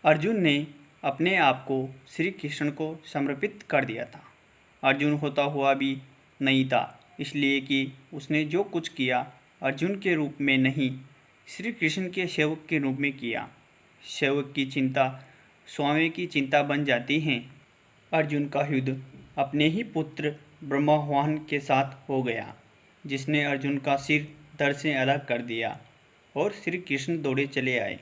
अर्जुन ने अपने आप को श्री कृष्ण को समर्पित कर दिया था। अर्जुन होता हुआ भी नहीं था, इसलिए कि उसने जो कुछ किया अर्जुन के रूप में नहीं, श्री कृष्ण के सेवक के रूप में किया। सेवक की चिंता स्वामी की चिंता बन जाती है। अर्जुन का युद्ध अपने ही पुत्र ब्रह्मवाहन के साथ हो गया, जिसने अर्जुन का सिर धड़ से अलग कर दिया और श्री कृष्ण दौड़े चले आए।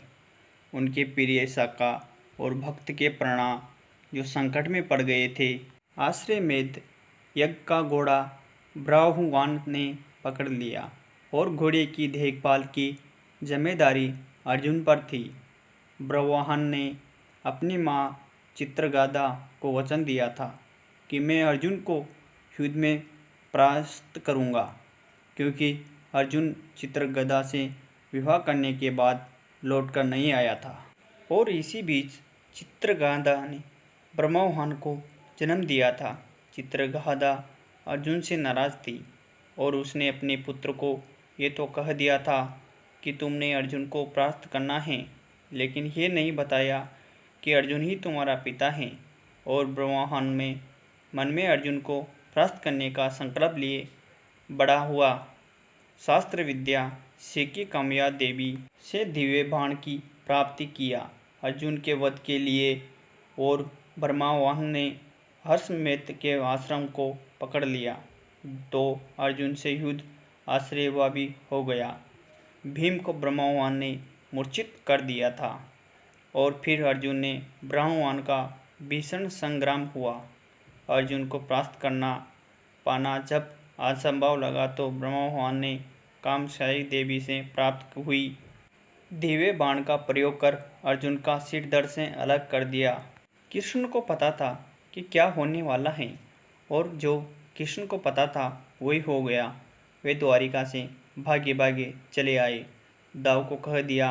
उनके प्रिय सखा और भक्त के प्राण जो संकट में पड़ गए थे, आश्रमेध यज्ञ का घोड़ा ब्रह्मवाहन ने पकड़ लिया और घोड़े की देखभाल की जिम्मेदारी अर्जुन पर थी। ब्रह्मवाहन ने अपनी माँ चित्रगादा को वचन दिया था कि मैं अर्जुन को युद्ध में परास्त करूँगा, क्योंकि अर्जुन चित्रगदा से विवाह करने के बाद लौटकर नहीं आया था। और इसी बीच चित्रगादा ने ब्रह्मवाहन को जन्म दिया था। चित्रगादा अर्जुन से नाराज थी और उसने अपने पुत्र को ये तो कह दिया था कि तुमने अर्जुन को परास्त करना है, लेकिन ये नहीं बताया कि अर्जुन ही तुम्हारा पिता है। और ब्रह्मवाहन में मन में अर्जुन को परास्त करने का संकल्प लिए बड़ा हुआ। शास्त्र विद्या सीखी कामया देवी से दिव्य बाण की प्राप्ति किया अर्जुन के वध के लिए। और ब्रह्मवाहन ने हर्षमेध के आश्रम को पकड़ लिया तो अर्जुन से युद्ध आश्चर्य भी हो गया। भीम को ब्रह्मवाहन ने मूर्छित कर दिया था और फिर अर्जुन ने ब्रह्मवाहन का भीषण संग्राम हुआ। अर्जुन को परास्त करना पाना जब असंभव लगा तो ब्रह्मवाहन ने कामयाई देवी से प्राप्त हुई दिव्य बाण का प्रयोग कर अर्जुन का सिर धड़ से अलग कर दिया। कृष्ण को पता था कि क्या होने वाला है और जो कृष्ण को पता था वही हो गया। वे द्वारिका से भागे भागे चले आए। दाव को कह दिया,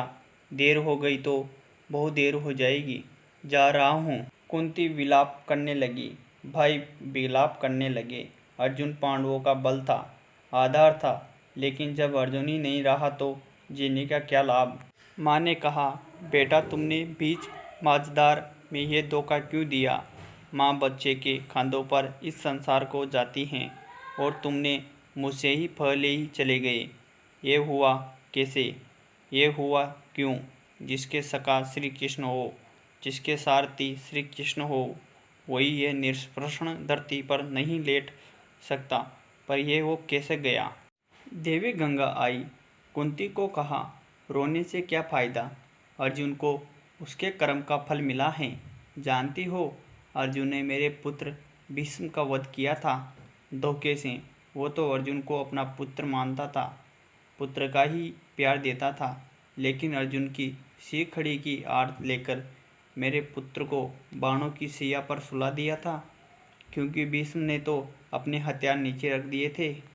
देर हो गई तो बहुत देर हो जाएगी, जा रहा हूँ। कुंती विलाप करने लगी, भाई विलाप करने लगे। अर्जुन पांडवों का बल था, आधार था, लेकिन जब अर्जुन ही नहीं रहा तो जीने का क्या लाभ। माँ ने कहा, बेटा तुमने बीच माझधार में ये धोखा क्यों दिया। माँ बच्चे के कंधों पर इस संसार को जाती हैं और तुमने मुझसे ही पहले ही चले गए। ये हुआ कैसे, ये हुआ क्यों। जिसके सखा श्री कृष्ण हो, जिसके सारथी श्री कृष्ण हो, वही ये निष्प्रश्न धरती पर नहीं लेट सकता, पर यह वो कैसे गया। देवी गंगा आई, कुंती को कहा, रोने से क्या फ़ायदा, अर्जुन को उसके कर्म का फल मिला है। जानती हो, अर्जुन ने मेरे पुत्र भीष्म का वध किया था धोखे से। वो तो अर्जुन को अपना पुत्र मानता था, पुत्र का ही प्यार देता था, लेकिन अर्जुन की शिखड़ी की आड़ लेकर मेरे पुत्र को बाणों की सैया पर सुला दिया था, क्योंकि भीष्म ने तो अपने हथियार नीचे रख दिए थे।